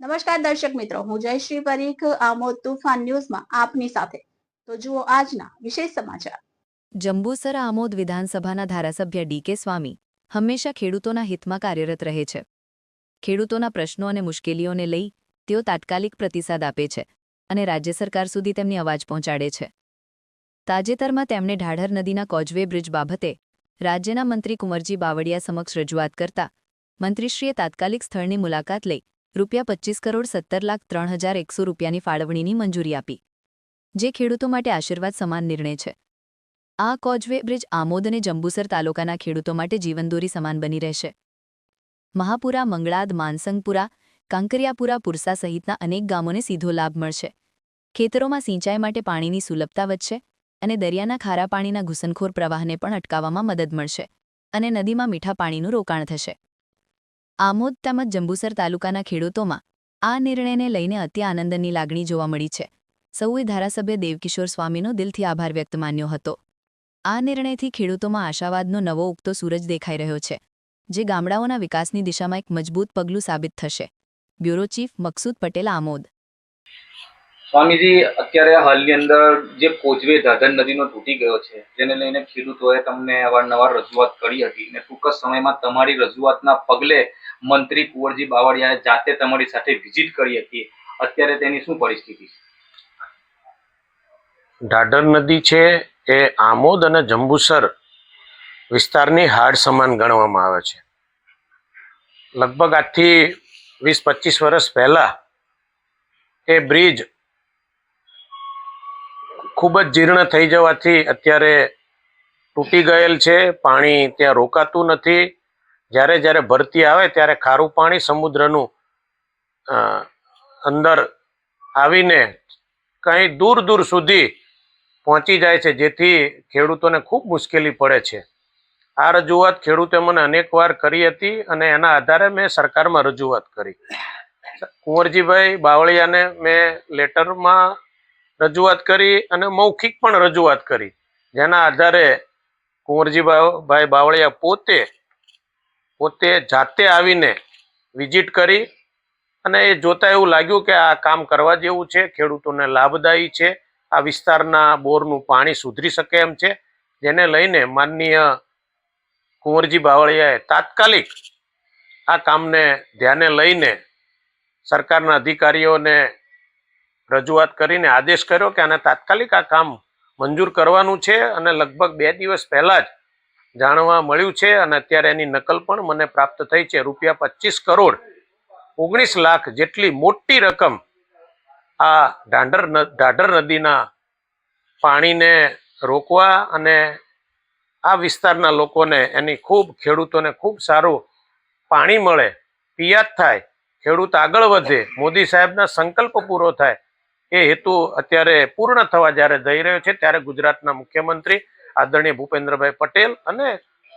નમસ્કાર દર્શક મિત્રો, હું જયશ્રી પરીખ આમોદ તુફાન ન્યૂઝમાં આપની સાથે. તો જુઓ આજના વિશેષ સમાચાર. જંબુસર આમોદ વિધાનસભાના ધારાસભ્ય ડી.કે. સ્વામી હંમેશા ખેડૂતોના હિતમાં કાર્યરત રહે છે. ખેડૂતોના પ્રશ્નો અને મુશ્કેલીઓને લઈ તેઓ તાત્કાલિક પ્રતિસાદ આપે છે અને રાજ્ય સરકાર સુધી તેમની અવાજ પહોંચાડે છે. તાજેતરમાં તેમણે ઢાઢર નદીના કોઝવે બ્રિજ બાબતે રાજ્યના મંત્રી કુંવરજી બાવળિયા સમક્ષ રજૂઆત કરતા મંત્રીશ્રીએ તાત્કાલિક સ્થળની મુલાકાત લઈ ₹25,17,03,100 ફાળવણીની મંજૂરી આપી, જે ખેડૂતો માટે આશીર્વાદ સમાન નિર્ણય છે. આ કોઝવે બ્રિજ આમોદ અને જંબુસર તાલુકાના ખેડૂતો માટે જીવનદોરી સમાન બની રહેશે. મહાપુરા, મંગળાદ, માનસંગપુરા, કાંકરિયાપુરા, પુરસા સહિતના અનેક ગામોને સીધો લાભ મળશે. ખેતરોમાં સિંચાઈ માટે પાણીની સુલભતા વધશે અને દરિયાના ખારા પાણીના ઘૂસણખોર પ્રવાહને પણ અટકાવવામાં મદદ મળશે અને નદીમાં મીઠા પાણીનું રોકાણ થશે. આમોદ તેમજ જંબુસર તાલુકાના ખેડૂતોમાં આ નિર્ણયને લઈને અતિ આનંદની લાગણી જોવા મળી છે. સૌએ ધારાસભ્ય દેવકિશોર સ્વામીનો દિલથી આભાર વ્યક્ત માન્યો હતો. આ નિર્ણયથી ખેડૂતોમાં આશાવાદનો નવો ઉગતો સૂરજ દેખાઈ રહ્યો છે, જે ગામડાઓના વિકાસની દિશામાં એક મજબૂત પગલું સાબિત થશે. Bureau chief Maksood Patel, Amod. સ્વામીજી, અત્યારે હાલની અંદર જે કોઝવે ઢાઢર નદીનો તૂટી ગયો છે, જેને લઈને ખેડૂતોએ તમને અવારનવાર રજૂઆત કરી હતી અને ટૂંક જ સમયમાં તમારી રજૂઆતના પગલે મંત્રી કુંવરજી બાવળિયાએ જાતે તમારી સાથે વિઝિટ કરી હતી. અત્યારે તેની શું પરિસ્થિતિ છે? ઢાઢર નદી છે એ આમોદ અને જંબુસર વિસ્તારની હાડ સમાન ગણવામાં આવે છે. લગભગ આજથી 20-25 વર્ષ પહેલા એ બ્રિજ ખૂબ જ જીર્ણ થઈ જવાથી અત્યારે તૂટી ગયેલ છે. પાણી ત્યાં રોકાતું નથી. જ્યારે ભરતી આવે ત્યારે ખારું પાણી સમુદ્રનું અંદર આવીને કંઈ દૂર સુધી પહોંચી જાય છે, જેથી ખેડૂતોને ખૂબ મુશ્કેલી પડે છે. આ રજૂઆત ખેડૂતે મને અનેકવાર કરી હતી અને એના આધારે મેં સરકારમાં રજૂઆત કરી. કુંવરજીભાઈ બાવળિયાને મેં લેટરમાં રજૂઆત કરી અને મૌખિક પણ રજૂઆત કરી, જેના આધારે કુંવરજીભાઈ બાવળિયા પોતે જાતે આવીને વિઝિટ કરી અને એ જોતા એવું લાગ્યું કે આ કામ કરવા જેવું છે, ખેડૂતોને લાભદાયી છે, આ વિસ્તારના બોરનું પાણી સુધરી શકે એમ છે, જેને લઈને માનનીય કુંવરજી બાવળિયાએ તાત્કાલિક આ કામને ધ્યાને લઈને સરકારના અધિકારીઓને રજૂઆત કરીને આદેશ કર્યો કે આને તાત્કાલિક આ કામ મંજૂર કરવાનું છે. અને લગભગ 2 દિવસ પહેલા જ જાણવા મળ્યું છે અને અત્યારે એની નકલ પણ મને પ્રાપ્ત થઈ છે. ₹25,19,00,000 જેટલી મોટી રકમ આ ઢાઢર નદીના પાણીને રોકવા અને આ વિસ્તારના લોકોને ખેડૂતોને ખૂબ સારું પાણી મળે, પિયાત થાય, ખેડૂત આગળ વધે, મોદી સાહેબના સંકલ્પ પૂરો થાય, એ હેતુ અત્યારે પૂર્ણ થવા જ્યારે જઈ રહ્યો છે, ત્યારે ગુજરાતના મુખ્યમંત્રી આદરણીય ભૂપેન્દ્રભાઈ પટેલ અને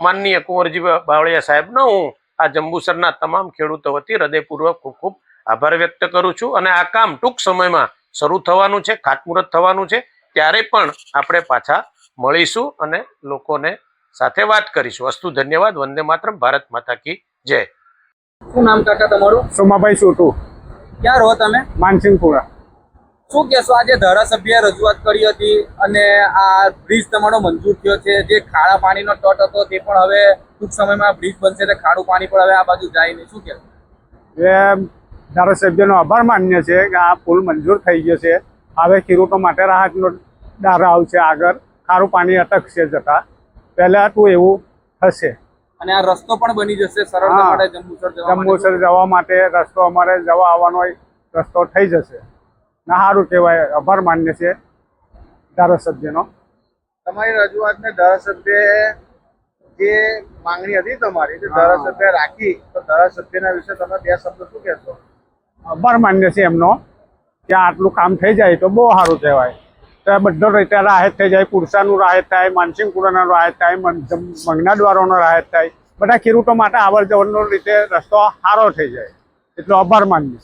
માનનીય કુંવરજી બાવળિયા સાહેબનો હું આ જંબુસરના તમામ ખેડૂતો વતી હૃદયપૂર્વક ખૂબ આભાર વ્યક્ત કરું છું. અને આ કામ ટૂંક સમયમાં શરૂ થવાનું છે, ખાતમુહૂર્ત થવાનું છે. ત્યારે પણ આપણે પાછા મળીશું અને લોકોને સાથે વાત કરીશું. અસ્તુ, ધન્યવાદ. વંદે માતરમ. ભારત માતા કી જય. શું નામ કાકા તમારું? સોમાભાઈ સોટુ. ક્યાં રહો તમે? માનસિંગપુરા. શું કહેશો, આજે ધારાસભ્યએ રજૂઆત કરી હતી અને આ બ્રિજ તમારો મંજૂર થયો છે, જે ખારા પાણીનો તટ હતો તે પણ હવે ટૂંક સમયમાં બ્રિજ બનશે એટલે ખારું પાણી પણ હવે આ બાજુ જાય નહીં, શું કહેશો? એ ધારાસભ્યનો આભાર માન્ય છે કે આ પુલ મંજૂર થઈ ગયો છે. હવે ખેડૂતો માટે રાહતનો દાર આવશે. આગળ ખારું પાણી અટકશે જતા પહેલા તો એવું થશે. અને આ રસ્તો પણ બની જશે સરળતા માટે જંબુસર જવા માટે રસ્તો અમારે જવા આવવાનો રસ્તો થઈ જશે. ના, સારું કહેવાય. આભાર માન્ય છે ધારાસભ્યનો. તમારી રજૂઆતને ધારાસભ્યએ જે માંગણી હતી તમારી તે ધારાસભ્યએ રાખી, તો ધારાસભ્યના વિશે તમે 2 શબ્દ શું કહેશો? આભાર માન્ય છે એમનો કે આટલું કામ થઈ જાય તો બહુ સારું કહેવાય. તો બધો રીતે રાહત થઈ જાય. પુરસાનું રાહત થાય, માનસિંગપુરાનો રાહત થાય, મંગનાદ્વારોનો રાહત થાય. બધા ખેડૂતો માટે આવર જવરનો રીતે રસ્તો સારો થઈ જાય. એટલો આભાર માન્ય.